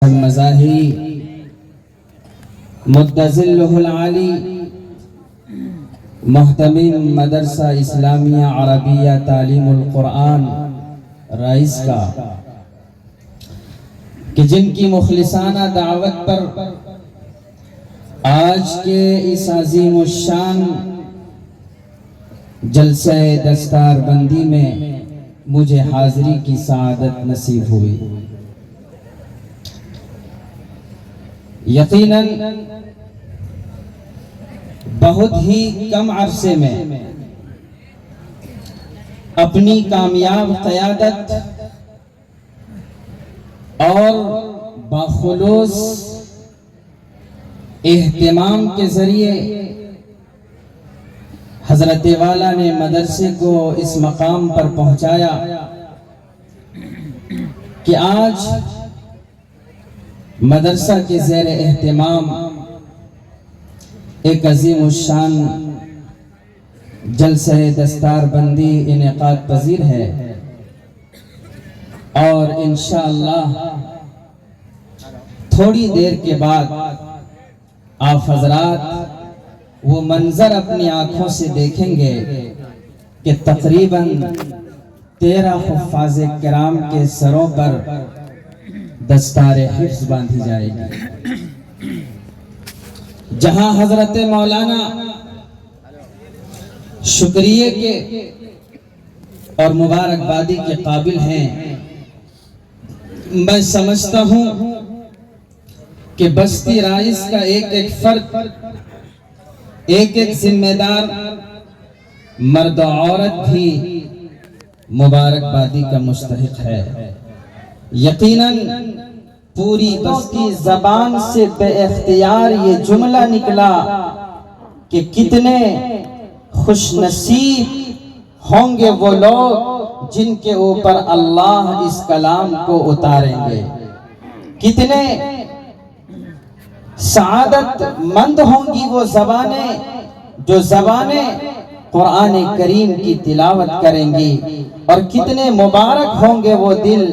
المزاہی مدظلہ العالی محتمم مدرسہ اسلامیہ عربیہ تعلیم القرآن رئیس کا کہ جن کی مخلصانہ دعوت پر آج کے اس عظیم الشان جلسہ دستار بندی میں مجھے حاضری کی سعادت نصیب ہوئی۔ یقیناً بہت ہی کم عرصے میں اپنی کامیاب قیادت اور باخلوص اہتمام کے ذریعے حضرت والا نے مدرسے کو اس مقام پر پہنچایا کہ آج مدرسہ کے زیر اہتمام ایک عظیم الشان جلسہ دستار بندی انعقاد پذیر ہے، اور انشاءاللہ تھوڑی دیر کے بعد آپ حضرات وہ منظر اپنی آنکھوں سے دیکھیں گے کہ تقریباً 13 حفاظ کرام کے سروں پر دستار حفظ باندھی جائے گی۔ جہاں حضرت مولانا شکریہ کے اور مبارکبادی کے قابل ہیں، میں سمجھتا ہوں کہ بستی رائس کا ایک ایک فرد، ایک ایک ذمہ دار مرد و عورت بھی مبارکبادی کا مستحق ہے۔ یقیناً پوری بستی زبان سے بے اختیار یہ جملہ نکلا کہ کتنے خوش نصیب ہوں گے وہ لوگ جن کے اوپر اللہ اس کلام کو اتاریں گے، کتنے سعادت مند ہوں گی وہ زبانیں جو زبانیں قرآن کریم کی تلاوت کریں گی، اور کتنے مبارک ہوں گے وہ دل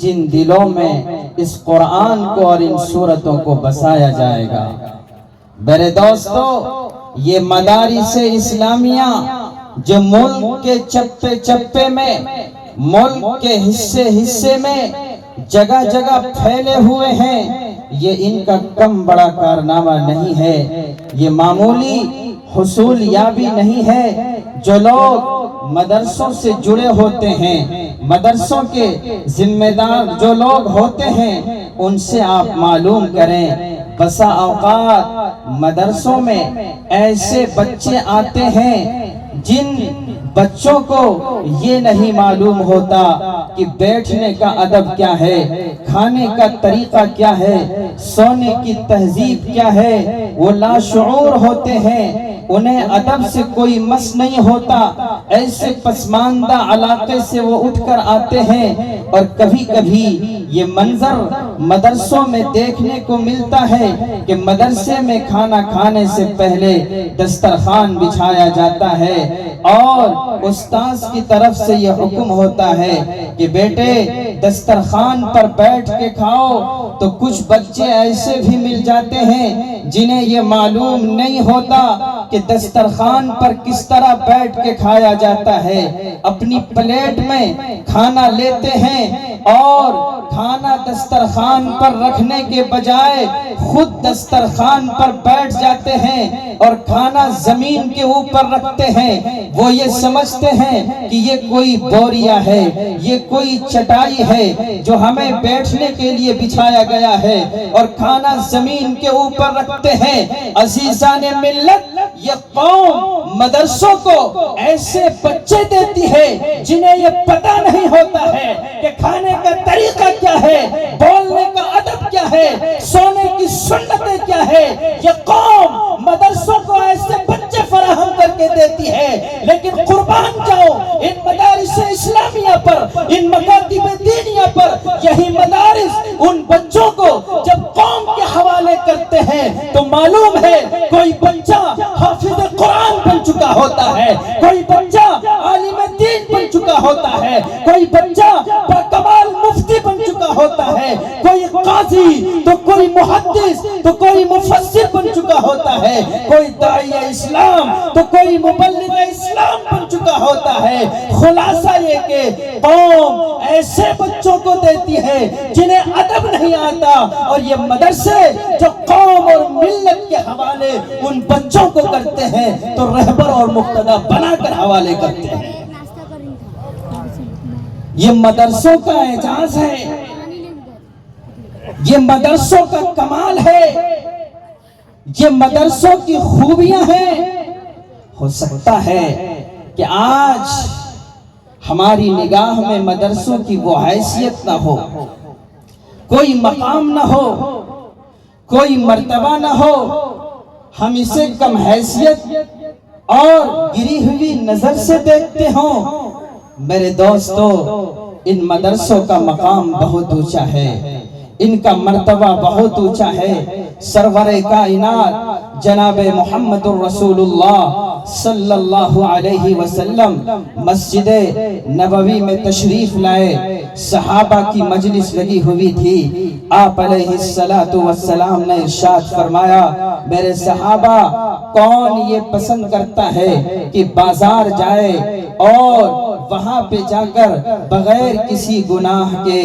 جن دلوں میں اس قرآن کو اور ان سورتوں کو بسایا جائے گا۔ میرے دوستو، یہ مدارس اسلامیہ جو ملک کے چپے چپے میں، ملک کے حصے حصے میں جگہ جگہ پھیلے ہوئے ہیں، یہ ان کا کم بڑا کارنامہ نہیں ہے، یہ معمولی حصول یابی نہیں ہے۔ جو لوگ مدرسوں سے جڑے ہوتے ہیں، مدرسوں کے ذمہ دار جو لوگ ہوتے ہیں، ان سے آپ معلوم کریں، بسا اوقات مدرسوں میں ایسے بچے آتے ہیں جن بچوں کو یہ نہیں معلوم ہوتا کہ بیٹھنے کا ادب کیا ہے، کھانے کا طریقہ کیا ہے، سونے کی تہذیب کیا ہے، وہ لاشعور ہوتے ہیں، انہیں ادب سے کوئی مس نہیں ہوتا، ایسے پسماندہ علاقے سے وہ اٹھ کر آتے ہیں، اور کبھی کبھی یہ منظر مدرسوں میں دیکھنے کو ملتا ہے کہ مدرسے میں کھانا کھانے سے پہلے دسترخوان بچھایا جاتا ہے، اور استاذ کی طرف سے یہ حکم ہوتا ہے کہ بیٹے دسترخوان پر بیٹھ کے کھاؤ۔ تو کچھ بچے ایسے بھی مل جاتے ہیں جنہیں یہ معلوم نہیں ہوتا کہ دسترخوان پر کس طرح بیٹھ کے کھایا جاتا ہے، اپنی پلیٹ میں کھانا لیتے ہیں اور کھانا دسترخوان پر رکھنے کے بجائے خود دسترخوان پر بیٹھ جاتے ہیں اور کھانا زمین کے اوپر رکھتے ہیں۔ وہ یہ سمجھتے ہیں کہ یہ کوئی بوریا ہے، یہ کوئی چٹائی ہے جو ہمیں بیٹھنے کے لیے بچھایا گیا ہے، اور کھانا زمین کے اوپر رکھتے ہیں۔ عزیزان ملت، یہ قوم مدرسوں کو ایسے بچے دیتی ہے جنہیں یہ پتہ نہیں ہوتا ہے کہ کھانے کا طریقہ کیا ہے، بولنے کا ادب کیا ہے، سونے کی سنتیں کیا ہے۔ یہ قوم مدرسوں کو ایسے بچے فراہم کر کے دیتی ہے، لیکن قربان جاؤ ان مدارس اسلامیہ پر، ان مکاتب دینیہ پر، یہی مدارس ان بچوں کو جب قوم کے حوالے کرتے ہیں تو معلوم ہے کوئی بچہ حافظ قرآن بن چکا ہوتا ہے، کوئی بچہ عالم دین بن چکا ہوتا ہے، کوئی بچہ کمال مفتی بن چکا ہوتا ہے، کوئی قاضی تو کوئی محدث تو کوئی مفسر بن چکا ہوتا ہے، کوئی داعی اسلام تو کوئی مبلغ اسلام بن چکا ہوتا ہے۔ خلاصہ یہ کہ قوم ایسے بچوں کو دیتی ہے جنہیں ادب نہیں آتا، اور یہ مدرسے جو قوم اور ملت کے حوالے ان بچوں کو کرتے ہیں تو رہبر اور مقتدا بنا کر حوالے کرتے ہیں۔ یہ مدرسوں کا اعجاز ہے، یہ مدرسوں کا کمال ہے، یہ مدرسوں کی خوبیاں ہیں۔ ہو سکتا ہے کہ آج ہماری نگاہ میں مدرسوں کی وہ حیثیت نہ ہو، کوئی مقام نہ ہو، کوئی مرتبہ نہ ہو، ہم اسے کم حیثیت اور گری ہوئی نظر سے دیکھتے ہوں۔ میرے دوستو، ان مدرسوں کا مقام بہت اونچا ہے، ان کا مرتبہ بہت اونچا ہے۔ سرور کائنات جناب محمد الرسول اللہ صلی اللہ علیہ وسلم مسجد نبوی میں تشریف لائے، صحابہ کی مجلس لگی ہوئی تھی۔ آپ علیہ السلام نے ارشاد فرمایا، میرے صحابہ، کون یہ پسند کرتا ہے کہ بازار جائے اور وہاں پہ جا کر بغیر کسی گناہ کے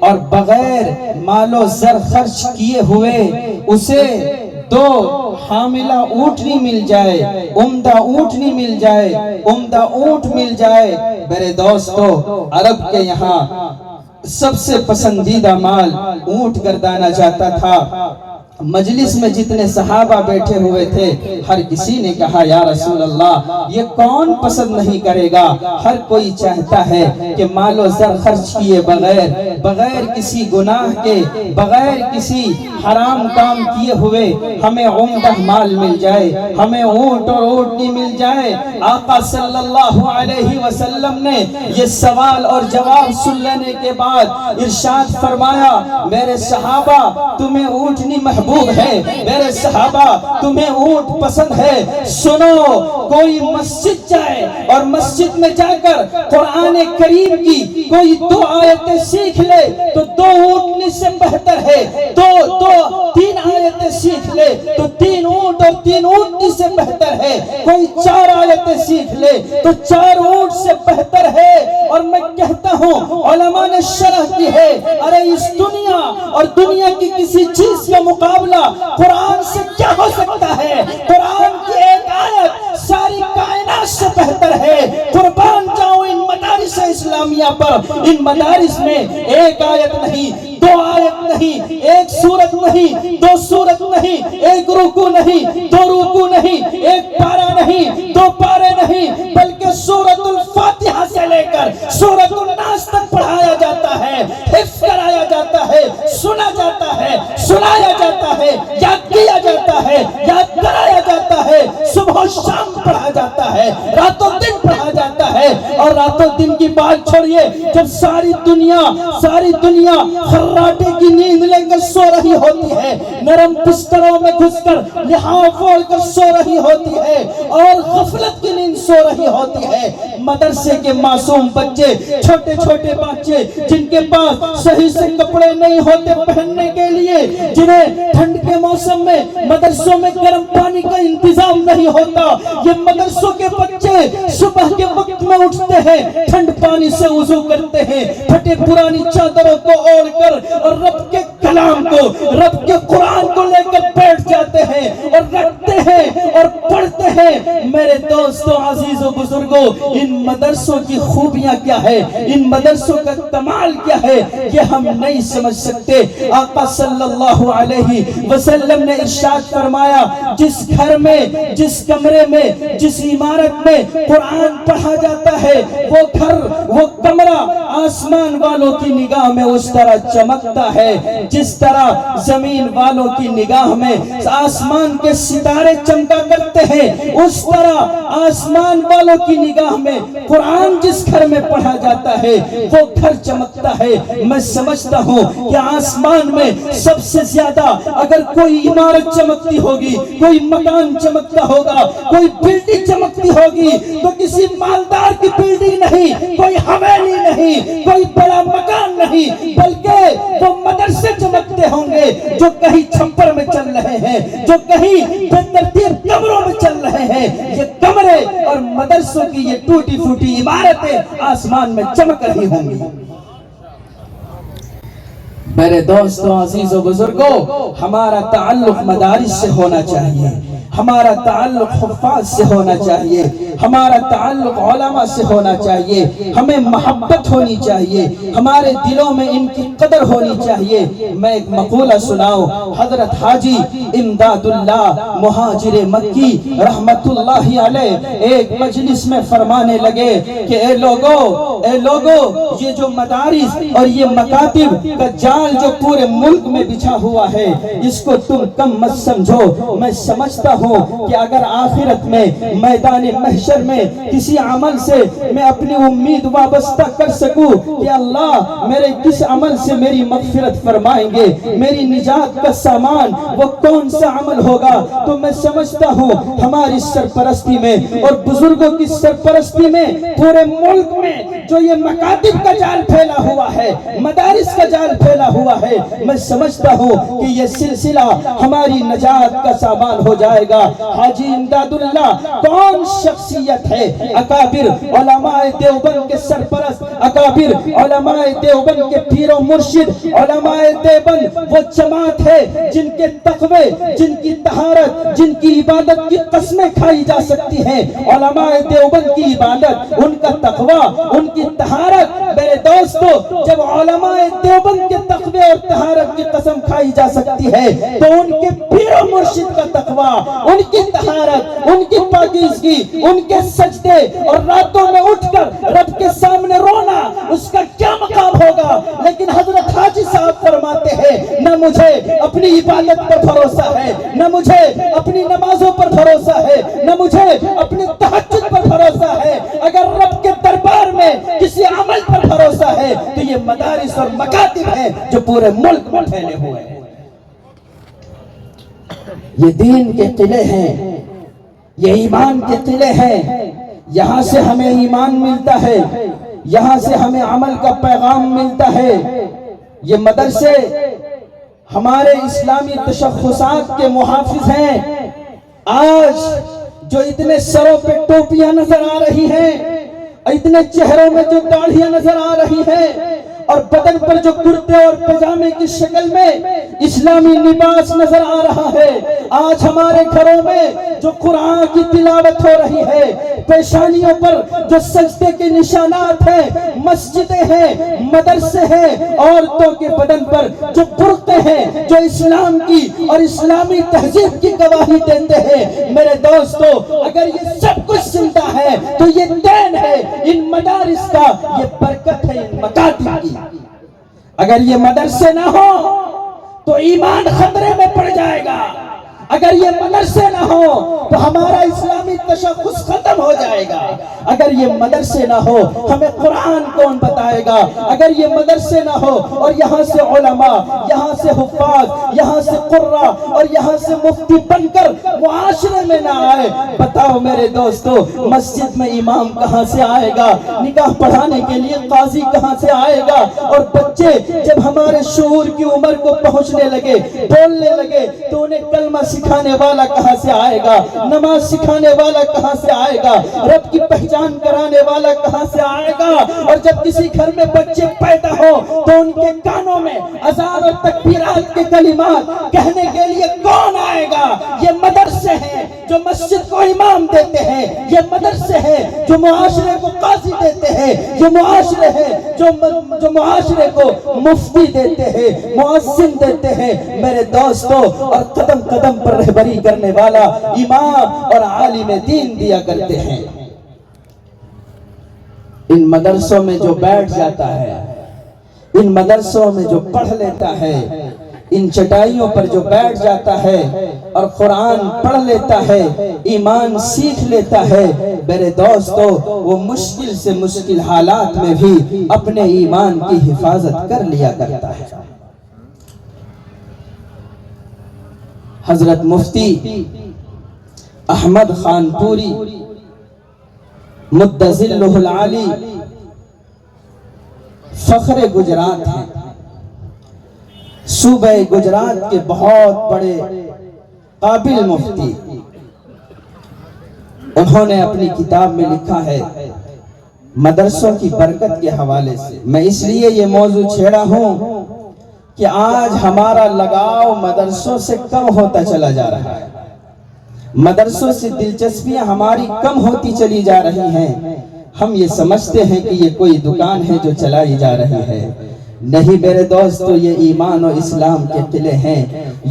اور بغیر مال و زر خرچ کیے ہوئے اسے 2 حاملہ اونٹنی مل جائے، عمدہ اونٹنی مل جائے، عمدہ اونٹ مل جائے۔ میرے دوستو، عرب کے یہاں سب سے پسندیدہ مال اونٹ گردانا جاتا تھا۔ مجلس میں جتنے صحابہ بیٹھے ہوئے تھے، ہر کسی نے کہا، یا رسول اللہ، یہ کون پسند نہیں کرے گا؟ ہر کوئی چاہتا ہے کہ مال و زر خرچ کیے بغیر، بغیر کسی گناہ کے، بغیر کسی حرام کام کیے ہوئے ہمیں عمدہ مال مل جائے، ہمیں اونٹ اور اونٹنی مل جائے۔ آقا صلی اللہ علیہ وسلم نے یہ سوال اور جواب سن لینے کے بعد ارشاد فرمایا، میرے صحابہ، تمہیں اونٹنی محبوب ہے، میرے صحابہ، تمہیں اونٹ پسند ہے، سنو، کوئی مسجد جائے اور مسجد میں جا کر قرآن کریم کی کوئی 2 آیتیں سیکھ لے تو 2 اونٹنی سے بہتر ہے، 3 آیتیں سیکھ لے تو 3 اونٹ اور 3 اونٹنی سے بہتر ہے، کوئی 4 آیتیں سیکھ لے تو 4 اونٹ سے بہتر ہے۔ اور میں کہتا ہوں، علماء نے شرح کی ہے، ارے اس دنیا اور دنیا کی کسی چیز کا مقابلہ قرآن سے کیا ہو سکتا ہے؟ قرآن کی ایک آیت ساری کائنات سے بہتر ہے۔ قربان جاؤ ان مدارس اسلامیہ پر، ان مدارس میں ایک آیت نہیں، 2 آیت نہیں، ایک سورت نہیں، 2 سورت نہیں، ایک رکوع نہیں، 2 رکوع نہیں، ایک پارہ نہیں، 2 پارے نہیں، بلکہ سورۃ الفاتحہ سے لے کر سورۃ الناس تک پڑھایا جاتا ہے، حفظ کرایا جاتا ہے، سنا جاتا ہے، سنایا جاتا ہے، یاد کیا جاتا ہے، یاد کرایا جاتا ہے، صبح و شام پڑھا جاتا ہے، راتوں دن پڑھا جاتا ہے۔ اور راتوں دن کی بات چھوڑیے، جب ساری دنیا خراٹے کی نیند لے کر سو رہی ہوتی ہے، نرم بستروں میں گھس کر لحاف اوڑھ کر سو رہی ہوتی ہے اور غفلت کی نیند سو رہی ہوتی ہے، مدرسے کے معصوم بچے، چھوٹے چھوٹے بچے جن کے پاس صحیح سے کپڑے نہیں ہوتے پہننے کے لیے، جنہیں ٹھنڈ کے موسم میں مدرسوں میں گرم پانی کا انتظام نہیں ہوتا، یہ مدرسوں کے بچے صبح کے وقت میں اٹھتے ہیں، ٹھنڈ پانی سے وضو کرتے ہیں، پھٹے پرانی چادروں کو اوڑھ کر اور رب کے کلام کو، رب کے قرآن کو لے کر بیٹھ جاتے ہیں اور رکھتے ہیں اور پڑھتے ہیں۔ میرے دوستو، عزیزو، بزرگو، ان مدرسوں کی خوبیاں کیا ہے، ان مدرسوں کا کمال کیا ہے، یہ ہم نہیں سمجھ سکتے۔ آقا صلی اللہ علیہ وسلم نے ارشاد فرمایا، جس گھر میں، جس کمرے میں، جس عمارت میں قرآن پڑھا جاتا ہے، وہ گھر، وہ کمرہ آسمان والوں کی نگاہ میں اس طرح چمکتا ہے جس طرح زمین والوں کی نگاہ میں آسمان کے ستارے چمکا کرتے ہیں، اس طرح آسمان والوں کی نگاہ میں قرآن جس گھر میں پڑھا جاتا ہے وہ گھر چمکتا ہے۔ میں سمجھتا ہوں کہ آسمان میں سب سے زیادہ اگر کوئی عمارت چمکتی ہوگی، کوئی مکان چمکتا ہوگا، کوئی بلڈنگ چمکتی ہوگی تو کسی مالدار کی بلڈنگ نہیں، کوئی حویلی نہیں، کوئی بڑا مکان نہیں، بلکہ وہ مدرسے چمکتے ہوں گے جو کہیں چھپر میں چل رہے ہیں، جو کہیں بے ترتیب کمروں میں چل رہے ہیں۔ یہ کمرے اور مدرسوں کی یہ ٹوٹی پھوٹی عمارتیں آسمان میں چمک رہی ہوں گی۔ میرے دوستوں، عزیزوں، بزرگوں، ہمارا تعلق مدارس سے ہونا چاہیے، ہمارا تعلق حفاظ سے ہونا چاہیے، ہمارا تعلق علماء سے ہونا چاہیے، ہمیں محبت ہونی چاہیے، ہمارے دلوں میں ان کی قدر ہونی چاہیے۔ میں ایک مقولہ سناؤں، حضرت حاجی امداد اللہ مہاجر مکی رحمت اللہ علیہ ایک مجلس میں فرمانے لگے کہ اے لوگو یہ جو مدارس اور یہ مکاتب کا جال جو پورے ملک میں بچھا ہوا ہے اس کو تم کم مت سمجھو۔ میں سمجھتا ہوں کہ اگر آخرت میں میدان محشر میں کسی عمل سے میں اپنی امید وابستہ کر سکوں کہ اللہ میرے کس عمل سے میری مغفرت فرمائیں گے، میری نجات کا سامان وہ کون سا عمل ہوگا، تو میں سمجھتا ہوں ہماری سرپرستی میں اور بزرگوں کی سرپرستی میں پورے ملک میں جو یہ مکاتب کا جال پھیلا ہوا ہے، مدارس کا جال پھیلا ہوا ہے، میں سمجھتا ہوں کہ یہ سلسلہ ہماری نجات کا سامان ہو جائے گا۔ حاجی امداد اللہ کون شخصیت ہے؟ اکابر علماء دیوبند کے سرپرست، اکابر علماء دیوبند کے پیر و مرشد، علماء دیوبند وہ جماعت ہے جن کے تقوی، جن کی طہارت، جن کی عبادت کی قسمیں کھائی جا سکتی ہیں۔ علماء دیوبند کی عبادت، ان کا تقوی، ان کی طہارت، میرے دوستو جب علماء دیوبند کے تقوی اور طہارت کی قسم کھائی جا سکتی ہے تو ان کے پیر و مرشد کا تقوی، ان کی طہارت، ان کی پاکیزگی، ان کے سجدے اور راتوں میں اٹھ کر رب کے سامنے رونا، اس کا کیا مقام ہوگا۔ لیکن حضرت حاجی صاحب فرماتے ہیں نہ مجھے اپنی عبادت پر بھروسہ ہے، نہ مجھے اپنی نمازوں پر بھروسہ ہے، نہ مجھے اپنی تہجد پر بھروسہ ہے، اگر رب کے دربار میں کسی عمل پر بھروسہ ہے تو یہ مدارس اور مکاتب ہیں جو پورے ملک میں پھیلے ہوئے ہیں۔ یہ دین کے قلعے ہیں، یہ ایمان کے قلعے ہیں، یہاں سے ہمیں ایمان ملتا ہے، یہاں سے ہمیں عمل کا پیغام ملتا ہے۔ یہ مدرسے ہمارے اسلامی تشخصات کے محافظ ہیں۔ آج جو اتنے سروں پہ ٹوپیاں نظر آ رہی ہیں، اتنے چہروں میں جو داڑھیاں نظر آ رہی ہیں اور بدن پر جو کرتے اور پجامے کی شکل میں اسلامی لباس نظر آ رہا ہے، آج ہمارے گھروں میں جو قرآن کی تلاوت ہو رہی ہے، پیشانیوں پر جو سجدے کے نشانات ہیں، مسجدیں ہیں، مدرسے ہیں، عورتوں کے بدن پر جو برقعے ہیں جو اسلام کی اور اسلامی تہذیب کی گواہی دیتے ہیں۔ میرے دوستو اگر یہ سب کچھ زندہ ہے تو یہ دین ہے ان مدارس کا، یہ برکت ہے ان مکاتب کی۔ اگر یہ مدرسے نہ ہو تو ایمان خطرے میں پڑ جائے گا، اگر یہ مدرسے نہ ہو تو ہمارا اسلامی تشخص ختم ہو جائے گا، اگر یہ مدرسے نہ ہو ہمیں قرآن کون بتائے گا، اگر یہ مدرسے نہ ہو اور یہاں سے علماء، یہاں سے حفاظ، یہاں سے قرہ اور یہاں سے مفتی بن کر معاشرے میں نہ آئے، بتاؤ میرے دوستو مسجد میں امام کہاں سے آئے گا، نکاح پڑھانے کے لیے قاضی کہاں سے آئے گا، اور بچے جب ہمارے شعور کی عمر کو پہنچنے لگے، بولنے لگے تو انہیں کلمہ سکھانے والا کہاں سے آئے گا، نماز سکھانے والا کہاں سے آئے گا، رب کی پہچان کرانے والا کہاں سے آئے گا۔ اور جب کسی گھر میں بچے پیدا ہو تو ان کے کانوں میں اذان اور تکبیرات کے کلمات کہنے کے لیے کون آئے گا؟ یہ مدرسے ہیں جو مسجد کو امام دیتے ہیں، یہ مدرسے ہیں جو معاشرے کو قاضی دیتے ہیں، یہ معاشرے ہیں جو معاشرے کو مفتی دیتے ہیں، مؤذن دیتے ہیں۔ میرے دوستو اور قدم قدم پر رہبری کرنے والا امام اور عالم دین دیا کرتے ہیں۔ ان مدرسوں میں جو بیٹھ جاتا ہے، ان مدرسوں میں جو پڑھ لیتا ہے، ان چٹائیوں پر جو بیٹھ جاتا ہے اور قرآن پڑھ لیتا ہے، ایمان سیکھ لیتا ہے، میرے دوستو وہ مشکل سے مشکل حالات میں بھی اپنے ایمان کی حفاظت کر لیا کرتا ہے۔ حضرت مفتی احمد خان پوری مد ظلہ العالی فخر گجرات ہیں، صوبہ گجرات کے بہت بڑے قابل مفتی۔ انہوں نے اپنی کتاب میں لکھا ہے مدرسوں کی برکت کے حوالے سے، میں اس لیے یہ موضوع چھیڑا ہوں کہ آج ہمارا لگاؤ مدرسوں سے کم ہوتا چلا جا رہا ہے، مدرسوں سے دلچسپیاں ہماری کم ہوتی چلی جا رہی ہیں۔ ہم یہ سمجھتے ہیں کہ یہ کوئی دکان ہے جو چلائی جا رہی ہے، نہیں میرے دوستو، یہ ایمان و اسلام کے قلعے ہیں،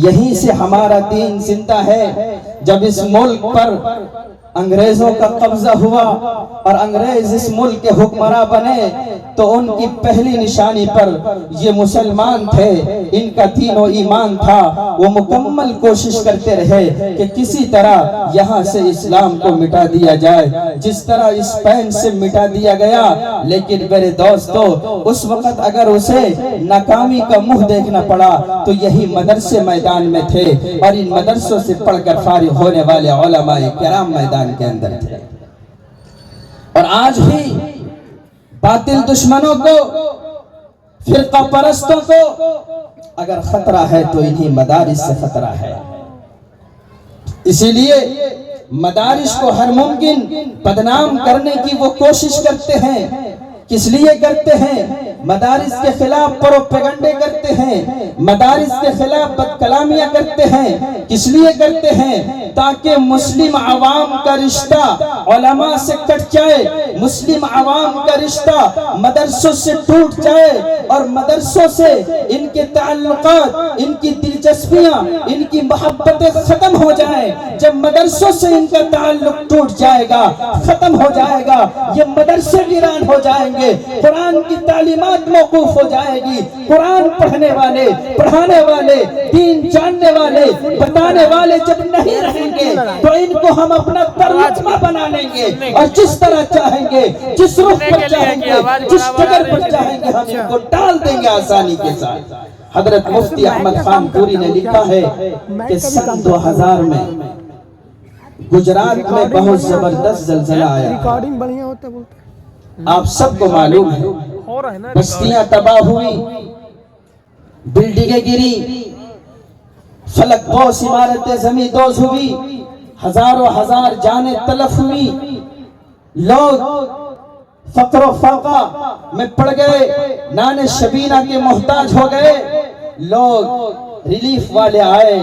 یہیں سے ہمارا دین زندہ ہے۔ جب اس ملک پر انگریزوں کا قبضہ ہوا اور انگریز اس ملک کے حکمراں بنے تو ان کی پہلی نشانی پر یہ مسلمان تھے، ان کا دین و ایمان تھا، وہ مکمل کوشش کرتے رہے کہ کسی طرح یہاں سے اسلام کو مٹا دیا جائے، جس طرح اسپین سے مٹا دیا گیا۔ لیکن میرے دوستو اس وقت اگر اسے ناکامی کا منہ دیکھنا پڑا تو یہی مدرسے میدان میں تھے، اور ان مدرسوں سے پڑھ کر فارغ ہونے والے علماء کرام میدان کے اندر تھے۔ اور آج بھی باطل دشمنوں کو، فرقہ پرستوں کو اگر خطرہ ہے تو انہی مدارس سے خطرہ ہے۔ اسی لیے مدارس کو ہر ممکن بدنام کرنے کی وہ کوشش کرتے ہیں۔ کس لیے کرتے ہیں؟ مدارس کے خلاف پروپیگنڈے کرتے ہیں، مدارس کے خلاف بد کلامیاں کرتے ہیں۔ کس لیے کرتے ہیں؟ تاکہ مسلم عوام کا رشتہ علماء سے کٹ جائے، مسلم عوام کا رشتہ مدرسوں سے ٹوٹ جائے، اور مدرسوں سے ان کے تعلقات، ان کی دلچسپیاں، ان کی محبتیں ختم ہو جائیں۔ جب مدرسوں سے ان کا تعلق ٹوٹ جائے گا، ختم ہو جائے گا، یہ مدرسے ویران ہو جائیں گے، قرآن کی تعلیمات موقوف ہو جائے گی، قرآن پڑھنے والے، پڑھانے والے، دین جاننے والے، بتانے والے جب نہیں رہیں گے تو ان کو ہم اپنا ترجمہ بنا لیں گے، اور جس طرح چاہیں گے، جس رخ پر چاہیں گے، جس جگر پر چاہیں گے، ہم ان کو ڈال دیں گے آسانی کے ساتھ۔ حضرت مفتی احمد خان پوری نے لکھا ہے کہ سن 2000 میں گجرات میں بہت زبردست زلزلہ آیا، آپ سب کو معلوم ہے، بستیاں تباہ ہوئی، بلڈنگیں گری، فلک بوس عمارتیں زمین دوز ہوئی، ہزاروں ہزار جانیں تلف ہوئی، لوگ فقر و فاقہ میں پڑ گئے، نان شبینہ کے محتاج ہو گئے۔ لوگ ریلیف والے آئے،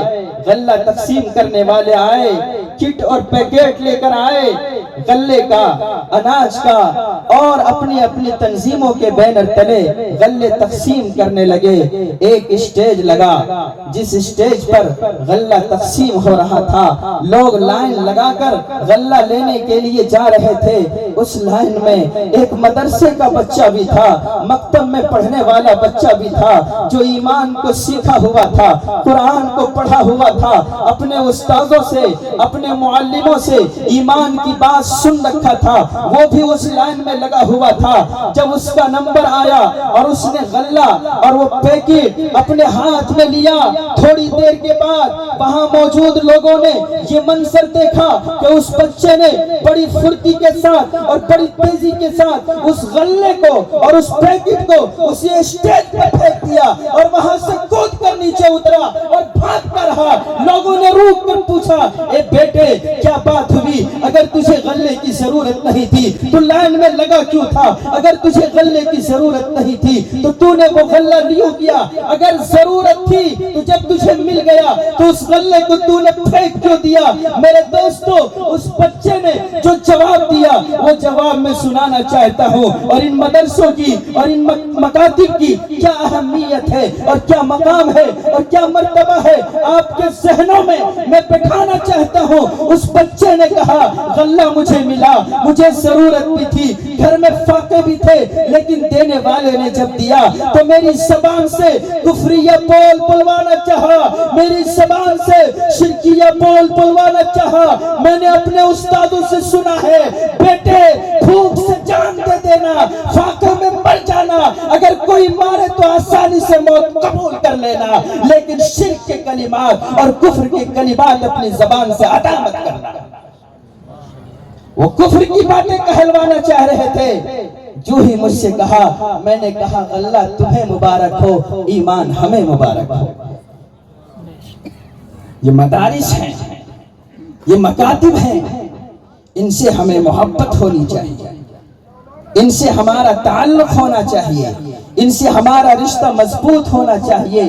غلہ تقسیم کرنے والے آئے، کٹ اور پیکٹ لے کر آئے، غلے کا، اناج کا، اور اپنی اپنی تنظیموں کے بینر تلے غلے تقسیم کرنے لگے۔ ایک اسٹیج لگا، جس اسٹیج پر غلہ تقسیم ہو رہا تھا، لوگ لائن لگا کر غلہ لینے کے لیے جا رہے تھے۔ اس لائن میں ایک مدرسے کا بچہ بھی تھا، مکتب میں پڑھنے والا بچہ بھی تھا، جو ایمان کو سیکھا ہوا تھا، قرآن کو پڑھا ہوا تھا، اپنے استاذوں سے، اپنے معلموں سے ایمان کی بات سن رکھا تھا، وہ بھی اس لائن میں لگا ہوا تھا۔ جب اس کا نمبر آیا اور اس نے غلہ اور وہ پیکٹ اپنے ہاتھ میں لیا، تھوڑی دیر کے بعد وہاں موجود لوگوں نے یہ منظر دیکھا کہ اس بچے نے بڑی پھرتی کے ساتھ اور بڑی تیزی کے ساتھ اس غلے کو اور اس پیکٹ کو اسی اسٹیج پر پھینک دیا، اور وہاں سے کود کر نیچے اترا اور بھاگ کر رہا۔ لوگوں نے روک کر پوچھا، اے بیٹے کیا بات ہوئی؟ اگر تجھے غلے کی ضرورت نہیں تھی تو لائن میں لگا کیوں تھا؟ اگر تجھے غلے کی ضرورت نہیں تھی تو تو نے وہ غلہ لیوں کیا؟ اگر ضرورت تھی تو جب تجھے مل گیا تو اس غلے کو تو نے پھینک کیوں دیا؟ میرے دوستو، اس بچے نے جو جواب دیا وہ جواب میں سنانا چاہتا ہوں، اور ان مدرسوں کی اور ان مکاتب کی کیا اہمیت ہے اور کیا مقام ہے اور کیا مرتبہ ہے آپ کے ذہنوں میں میں بٹھانا چاہتا ہوں۔ اس بچے نے کہا، غلہ مجھے ملا، مجھے ضرورت بھی تھی، گھر میں فاقے بھی تھے، لیکن دینے والے نے جب دیا تو میری زبان سے کفریہ بول بلوانا چاہا، میری زبان سے شرکیہ بول بلوانا چاہا۔ میں نے اپنے استادوں سے سنا ہے، بیٹے بھوک سے جان دے دینا، فاقے میں مر جانا، اگر کوئی مارے تو آسانی سے موت قبول کر لینا، لیکن شرک کے کلمات اور کفر کے کلمات اپنی زبان سے ادا مت کرنا۔ وہ کفر کی باتیں کہلوانا چاہ رہے تھے، جو ہی مجھ سے کہا، میں نے کہا اللہ تمہیں مبارک ہو، ایمان ہمیں مبارک ہو۔ یہ مدارس ہیں، یہ مکاتب ہیں، ان سے ہمیں محبت ہونی چاہیے، ان سے ہمارا تعلق ہونا چاہیے، ان سے ہمارا رشتہ مضبوط ہونا چاہیے۔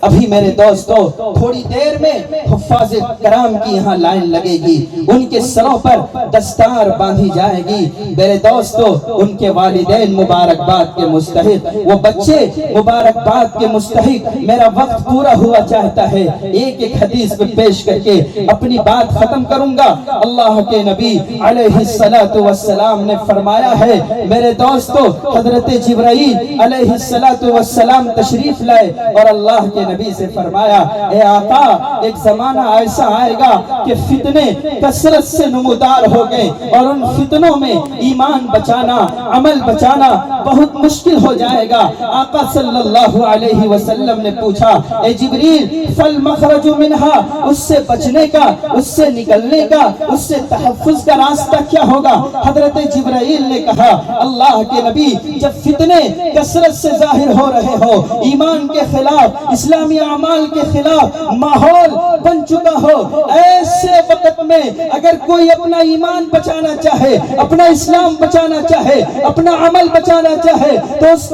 ابھی میرے دوستو تھوڑی دیر میں حفاظ کرام کی یہاں لائن لگے گی، ان کے سروں پر دستار باندھی جائے گی۔ میرے دوستو ان کے والدین مبارکباد کے مستحق، وہ بچے مبارکباد کے مستحق۔ میرا وقت پورا ہوا چاہتا ہے، ایک ایک حدیث کو پیش کر کے اپنی بات ختم کروں گا۔ اللہ کے نبی علیہ السلام نے فرمایا ہے، میرے دوستو حضرت جبرائیل علیہ السلام تشریف لائے اور اللہ کے نبی سے فرمایا، اے آقا ایک زمانہ ایسا آئے گا کہ فتنے کثرت سے نمودار ہو گئے اور ان فتنوں میں ایمان بچانا، عمل بچانا بہت مشکل ہو جائے گا۔ آقا صلی اللہ علیہ وسلم نے پوچھا، اے جبریل فالمخرج منہا، اس سے بچنے کا، اس سے نکلنے کا، اس سے تحفظ کا راستہ کیا ہوگا؟ حضرت جبرائیل نے کہا، اللہ کے نبی جب فتنے کثرت سے ظاہر ہو رہے ہو، ایمان کے خلاف، اسلامی اعمال کے خلاف ماحول بن چکا ہو، ایسے وقت میں اگر کوئی اپنا ایمان بچانا چاہے، اپنا اسلام بچانا چاہے، اپنا عمل بچانا چاہے تو اس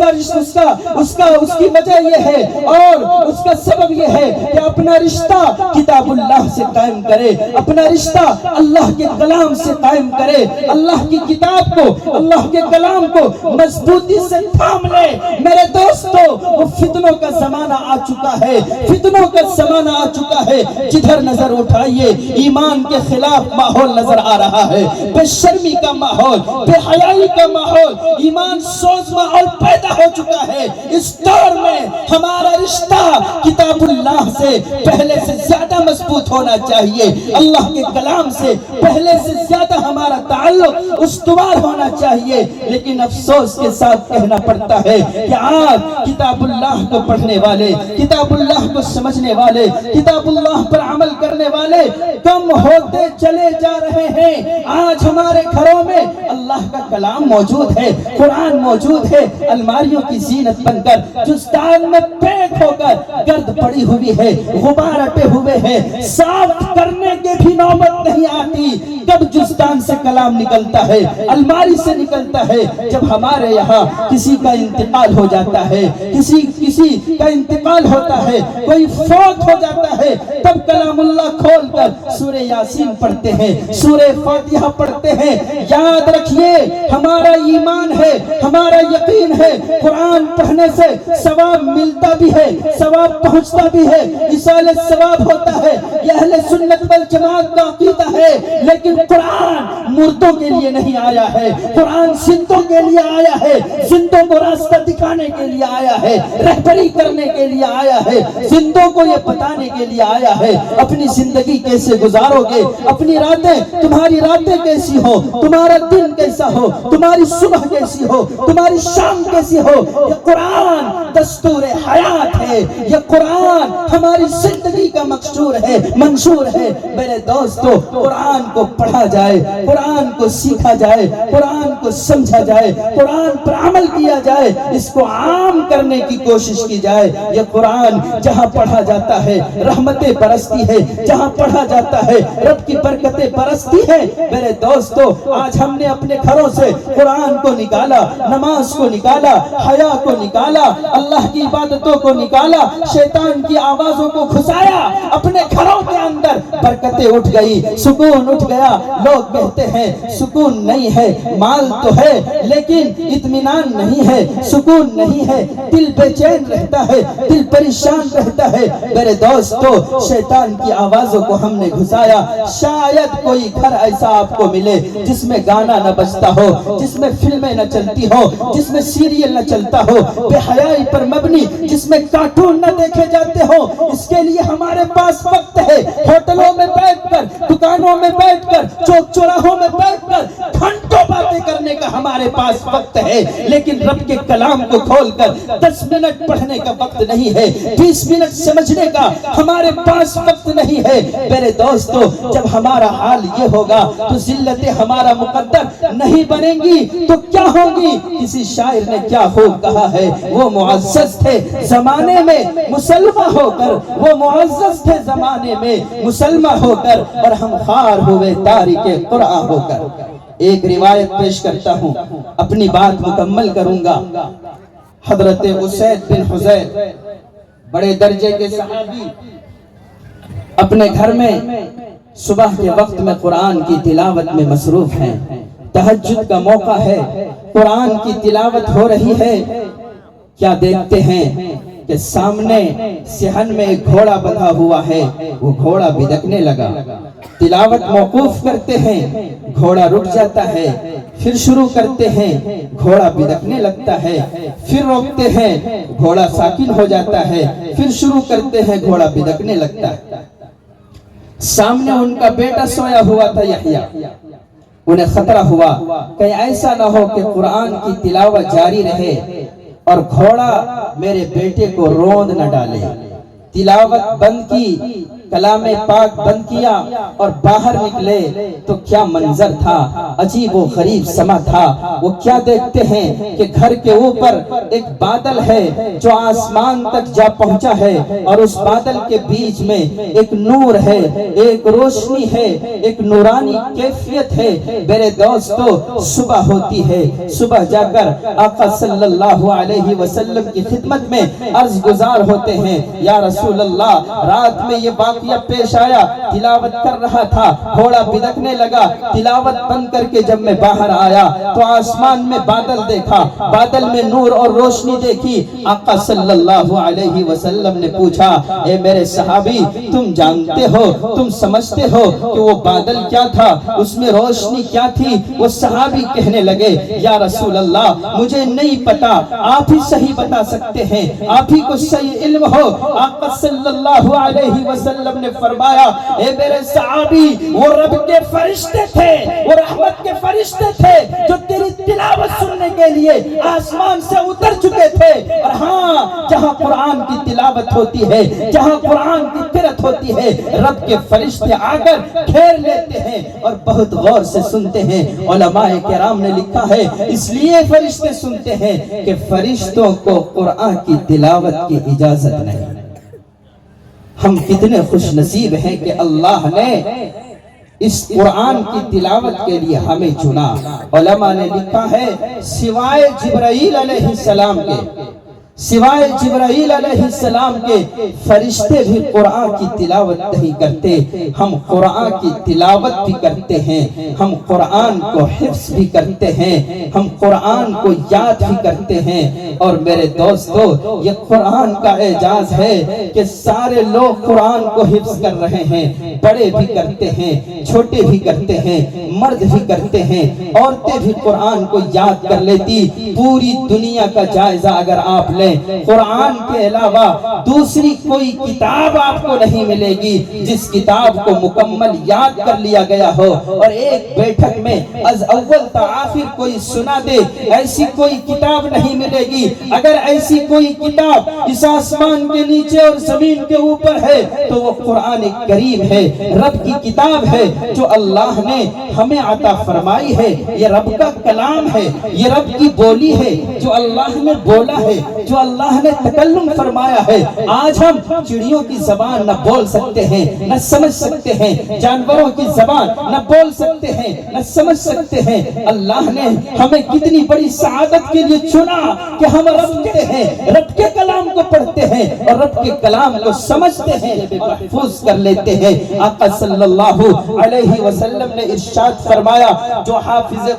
کی وجہ یہ ہے اور اس کا سبب یہ ہے کہ اپنا رشتہ کتاب اللہ سے قائم کرے، اپنا رشتہ اللہ کے کلام سے قائم کرے، اللہ کی کتاب کو، اللہ کے کلام کو مضبوطی سے تھام لے۔ میرے دوستو وہ فتنوں کا زمانہ آ چکا ہے، فتنوں کا زمانہ آ چکا ہے، جدھر نظر اٹھائیے ایمان کے خلاف ماحول نظر آ رہا ہے، بے شرمی کا ماحول، بے حیائی کا ماحول، ایمان سوز ماحول پیدا ہو چکا ہے۔ اس دور میں ہمارا رشتہ کتاب اللہ سے پہلے سے زیادہ مضبوط ہونا چاہیے، اللہ کے کلام سے پہلے سے زیادہ ہمارا تعلق استوار ہونا چاہیے۔ لیکن افسوس کے ساتھ کہنا پڑتا ہے کہ آج کتاب اللہ کو پڑھنے والے، کتاب اللہ کو سمجھنے والے، کتاب اللہ پر عمل کرنے والے کم ہوتے چلے جا رہے ہیں۔ آج ہمارے گھروں میں اللہ کا کلام موجود ہے، قرآن موجود ہے، الماریوں کی زینت بن کر جستان میں پیک ہو کر گرد پڑی ہوئی ہے، غبار اٹے ہوئے ہیں، صاف کرنے کے بھی نوبت نہیں آتی۔ کب جستان سے کلام نکلتا ہے، الماری سے نکلتا ہے جب ہمارے یہاں کسی کا انتقال ہو جاتا ہے، کسی کا انتقال ہوتا ہے، کوئی فوت ہو جاتا ہے، تب کلام اللہ کھول کر سورہ یاسین پڑھتے ہیں، سورہ فاتحہ پڑھتے ہیں۔ یاد رکھیے ہمارا ایمان ہے، ہمارا یقین ہے، قرآن پڑھنے سے ثواب ملتا بھی ہے، ثواب پہنچتا بھی ہے، اصال ثواب ہوتا ہے، یہ اہل سنت والجماعت کا عقیدہ ہے۔ لیکن قرآن مردوں کے لیے نہیں آیا ہے، قرآن زندوں کے لیے آیا ہے، زندوں کو راستہ دکھانے کے لیے آیا ہے، رہبری کرنے کے لیے آیا ہے، زندوں کو یہ بتانے کے لیے آیا ہے اپنی زندگی کیسے گزارو گے، اپنی راتیں، تمہاری راتیں کیسی ہو، تمہارا دن کیسا ہو، تمہاری صبح کیسی ہو، تمہاری شام کیسی ہو۔ یہ قرآن دستور حیات ہے، یہ قرآن ہماری زندگی کا مقصور ہے، منشور ہے۔ میرے دوستو قرآن کو پڑھا جائے، قرآن کو سیکھا جائے، قرآن کو سمجھا جائے، قرآن پر عمل کیا جائے، اس کو عام کرنے کی کوشش کی جائے۔ یہ قرآن جہاں پڑھا جاتا ہے رحمتیں برستی ہے، جہاں پڑھا جاتا ہے رب کی برکتیں برستی ہے۔ میرے دوستو آج ہم نے اپنے گھروں سے قرآن کو نکالا، نماز کو نکالا، حیا کو نکالا، اللہ کی عبادتوں کو نکالا، شیطان کی آوازوں کو گھسایا، اپنے گھروں کے اندر برکتیں اٹھ گئی، سکون اٹھ گیا۔ لوگ کہتے ہیں سکون نہیں ہے، مال تو ہے لیکن اطمینان نہیں ہے، سکون نہیں ہے، دل بے چین رہتا ہے، دل پریشان رہتا ہے۔ میرے دوستو، شیطان کی آوازوں کو ہم نے گھسایا۔ شاید کوئی گھر ایسا آپ کو ملے جس میں گانا نہ بجتا ہو، جس میں فلمیں نہ چلتی ہو، جس میں سیریل نہ چلتا ہو، بے حیائی پر مبنی جس میں کارٹون نہ دیکھے جاتے ہو۔ اس کے لیے ہمارے پاس وقت ہے۔ ہوٹلوں میں بیٹھ کر، دکانوں میں بیٹھ کر، چوک چوراہوں میں بیٹھ کر گھنٹوں باتیں کرنے کا ہمارے پاس وقت ہے، لیکن رب کے کلام کو کھول کر 10 منٹ پڑھنے کا وقت نہیں ہے، 20 منٹ سمجھنے کا ہمارے پاس وقت نہیں ہے۔ میرے دوستو، جب ہمارا حال یہ ہوگا تو ذلتیں ہمارا مقدر نہیں بنیں گی تو کیا ہوگی؟ کسی شاعر نے کیا خوب کہا ہے، وہ معزز تھے زمانے میں مسلمہ ہو کر، وہ معزز تھے زمانے میں مسلمہ ہو کر، اور ہم خار ہوئے تارک قرآن ہو کر۔ ایک روایت پیش کرتا ہوں، اپنی بات مکمل کروں گا۔ حضرت اسید بن حضیر، بڑے درجے کے صحابی، اپنے گھر میں صبح کے وقت میں قرآن کی تلاوت میں مصروف ہیں۔ تہجد کا موقع ہے، قرآن کی تلاوت ہو رہی ہے، کیا دیکھتے ہیں کہ سامنے صحن میں ایک گھوڑا بندھا ہوا ہے، وہ گھوڑا بدکنے لگا۔ تلاوت موقوف کرتے ہیں، گھوڑا رک جاتا ہے، پھر شروع کرتے ہیں، گھوڑا بدکنے لگتا ہے، پھر روکتے ہیں، گھوڑا ساکن ہو جاتا ہے، پھر شروع کرتے ہیں، گھوڑا بدکنے لگتا ہے۔ سامنے ان کا بیٹا سویا ہوا تھا یحییٰ، انہیں خطرہ ہوا کہیں ایسا نہ ہو کہ قرآن کی تلاوت جاری رہے اور گھوڑا میرے بیٹے کو روند نہ ڈالے۔ تلاوت بند کی، کلام پاک بند کیا اور باہر نکلے تو کیا منظر تھا، عجیب و غریب سما تھا۔ وہ کیا دیکھتے ہیں کہ گھر کے اوپر ایک بادل ہے جو آسمان تک جا پہنچا ہے، اور اس بادل کے بیچ میں ایک نور ہے، ایک روشنی ہے، ایک نورانی کیفیت ہے۔ میرے دوستو، صبح ہوتی ہے، صبح جا کر آقا صلی اللہ علیہ وسلم کی خدمت میں عرض گزار ہوتے ہیں، یا رسول اللہ، رات میں یہ واقعہ پیش آیا، تلاوت کر رہا تھا، گھوڑا بدکنے لگا، تلاوت بند کر کے جب میں باہر آیا تو آسمان میں بادل دیکھا، بادل میں نور اور روشنی دیکھی۔ آقا صلی اللہ علیہ وسلم نے پوچھا، اے میرے صحابی، تم جانتے ہو، تم سمجھتے ہو کہ وہ بادل کیا تھا، اس میں روشنی کیا تھی؟ وہ صحابی کہنے لگے، یا رسول اللہ، مجھے نہیں پتا، آپ ہی صحیح بتا سکتے ہیں، آپ ہی کو صحیح علم ہو۔ آقا صلی اللہ علیہ وسلم نے فرمایا، اے میرے صحابی، وہ رب کے فرشتے تھے، وہ رحمت کے فرشتے تھے جو تیری تلاوت سننے کے لیے آسمان سے اتر چکے تھے۔ اور ہاں، جہاں قرآن کی تلاوت ہوتی ہے، جہاں قرآن کی قرأت ہوتی ہے، رب کے فرشتے آ کر گھیر لیتے ہیں اور بہت غور سے سنتے ہیں۔ علماء کرام نے لکھا ہے، اس لیے فرشتے سنتے ہیں کہ فرشتوں کو قرآن کی تلاوت کی اجازت نہیں۔ ہم کتنے خوش نصیب ہیں کہ اللہ نے اس قرآن کی تلاوت کے لیے ہمیں چنا۔ علماء نے لکھا ہے، سوائے جبرائیل علیہ السلام کے، سوائے جبرائیل علیہ السلام کے فرشتے بھی قرآن کی تلاوت نہیں کرتے۔ ہم قرآن کی تلاوت بھی کرتے ہیں، ہم قرآن کو حفظ بھی کرتے ہیں، ہم قرآن کو یاد بھی کرتے ہیں۔ اور میرے دوستو، یہ قرآن کا اعجاز ہے کہ سارے لوگ قرآن کو حفظ کر رہے ہیں، بڑے بھی کرتے ہیں، چھوٹے بھی کرتے ہیں، مرد بھی کرتے ہیں، عورتیں بھی قرآن کو یاد کر لیتی۔ پوری دنیا کا جائزہ اگر آپ لیں، قرآن کے علاوہ دوسری کوئی کتاب آپ کو نہیں ملے گی جس کتاب کو مکمل یاد کر لیا گیا ہو اور ایک بیٹھک میں از اول تا آخر کوئی سنا دے، ایسی کوئی کتاب نہیں ملے گی۔ اگر ایسی کوئی کتاب اس آسمان کے نیچے اور زمین کے اوپر ہے تو وہ قرآن کریم ہے، رب کی کتاب ہے جو اللہ نے ہمیں عطا فرمائی ہے۔ یہ رب کا کلام ہے، یہ رب کی بولی ہے جو اللہ نے بولا ہے۔ جو اللہ نے تکلم فرمایا ہے. آج ہم چڑیوں کی زبان نہ بول سکتے ہیں نہ سمجھ سکتے ہیں, جانوروں کی زبان نہ بول سکتے ہیں نہ سمجھ سکتے ہیں. اللہ نے ہمیں کتنی بڑی سعادت کے لیے چنا کہ ہم رب کے ہیں, رب کے کلام کو پڑھتے ہیں اور رب کے کلام کو سمجھتے ہیں, محفوظ کر لیتے ہیں. آقا صلی اللہ علیہ وسلم نے ارشاد فرمایا, جو حافظ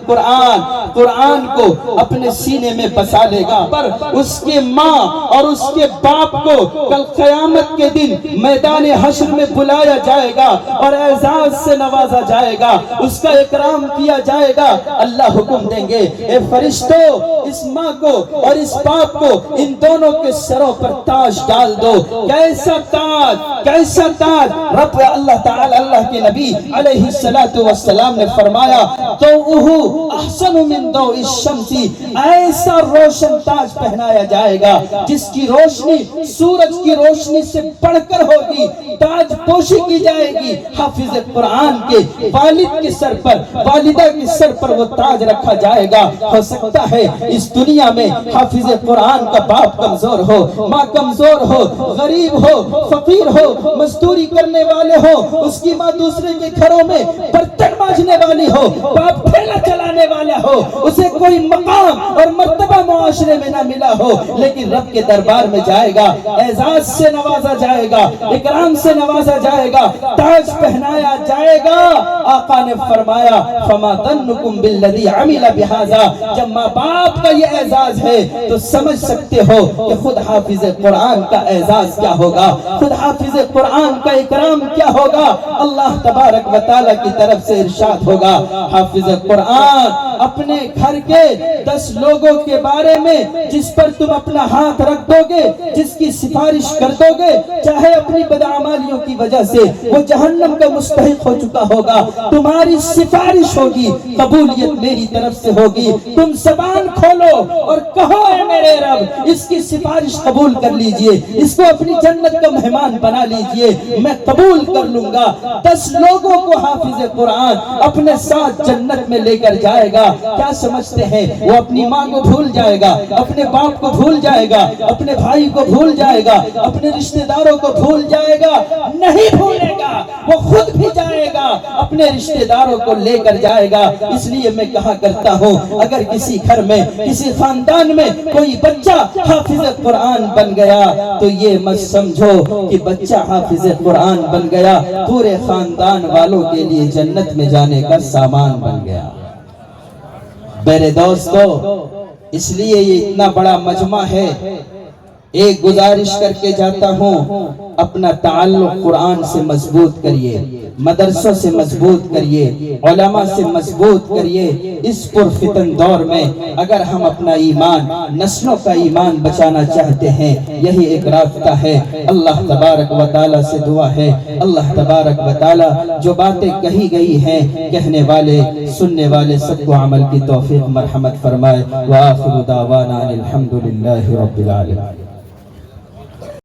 قرآن کو اپنے سینے میں بسا لے گا, پر اس کے ماں اور اس کے باپ کو کل قیامت کے دن میدان حشر میں بلایا جائے گا اور اعزاز سے نوازا جائے گا, اس کا اکرام کیا جائے گا. اللہ حکم دیں گے, اے فرشتوں, اس ماں کو اور اس باپ کو ان دونوں کے سروں پر تاج ڈال دو. کیسا تاج, کیسا تاج. رب اللہ تعالی, اللہ کے نبی علیہ السلام نے فرمایا, تو احسن من ضوء الشمس, ایسا روشن تاج پہنایا جائے گا جس کی روشنی سورج کی روشنی سے بڑھ کر ہوگی. تاج پوشی کی جائے گی. حافظ قرآن کے والد کے سر پر, والدہ کے سر پر وہ تاج رکھا جائے گا. ہو سکتا ہے اس دنیا میں حافظ قرآن کا باپ کمزور ہو, ماں کمزور ہو, غریب ہو, فقیر ہو, مزدوری کرنے والے ہو, اس کی ماں دوسرے کے گھروں میں برتن مانجنے والی ہو, باپ ٹھیلا چلانے والا ہو, اسے کوئی مقام اور مرتبہ معاشرے میں نہ ملا ہو, لیکن رب کے دربار میں جائے گا, اعزاز سے نوازا جائے گا, اکرام سے نوازا جائے گا, تاج پہنایا جائے گا. آقا نے فرمایا, فما ظنکم بالذی عمل بہذا, جب ماں باپ کا یہ اعزاز ہے تو سمجھ سکتے ہو کہ خود حافظ قرآن کا اعزاز کیا ہوگا, خود حافظ قرآن کا اکرام کیا ہوگا. اللہ تبارک و تعالی کی طرف سے ارشاد ہوگا, حافظ قرآن اپنے گھر کے 10 لوگوں کے بارے میں جس پر تم اپنا ہاتھ رکھ دو گے, جس کی سفارش کر دو گے, چاہے اپنی بدعمالیوں کی وجہ سے وہ جہنم کا مستحق ہو چکا ہوگا, تمہاری سفارش ہوگی, قبولیت میری طرف سے ہوگی. تم زبان کھولو اور کہو, اے میرے رب, اس کی سفارش قبول کر لیجئے, اس کو اپنی جنت کا مہمان بنا لیجئے, میں قبول کر لوں گا. 10 لوگوں کو حافظ قرآن اپنے ساتھ جنت میں لے کر جائے گا. کیا سمجھتے ہیں وہ اپنی ماں کو بھول جائے گا, اپنے باپ کو بھول جائے گا, اپنے بھائی کو بھول جائے گا, اپنے رشتہ داروں کو بھول جائے گا؟ نہیں بھولے گا, وہ خود بھی جائے گا, اپنے رشتہ داروں کو لے کر جائے گا. اس لیے میں کہا کرتا ہوں, اگر کسی گھر میں, کسی خاندان میں کوئی بچہ حافظ قرآن بن گیا تو یہ مت سمجھو کہ بچہ حافظ قرآن بن گیا پورے خاندان والوں کے لیے جنت میں جانے کا سامان بن گیا. میرے دوستو, اس لیے یہ اتنا بڑا مجمع ہے. ایک گزارش کر کے جاتا ہوں, اپنا تعلق قرآن سے مضبوط کریے, مدرسوں سے مضبوط کریے, علماء سے مضبوط کریے. اس پرفتن دور میں اگر ہم اپنا ایمان, نسلوں کا ایمان بچانا چاہتے ہیں, یہی ایک راستہ ہے. اللہ تبارک و تعالی سے دعا ہے, اللہ تبارک و تعالی جو باتیں کہی گئی ہیں, کہنے والے سننے والے سب کو عمل کی توفیق مرحمت فرمائے. وآخر دعوانا الحمدللہ رب العالمین.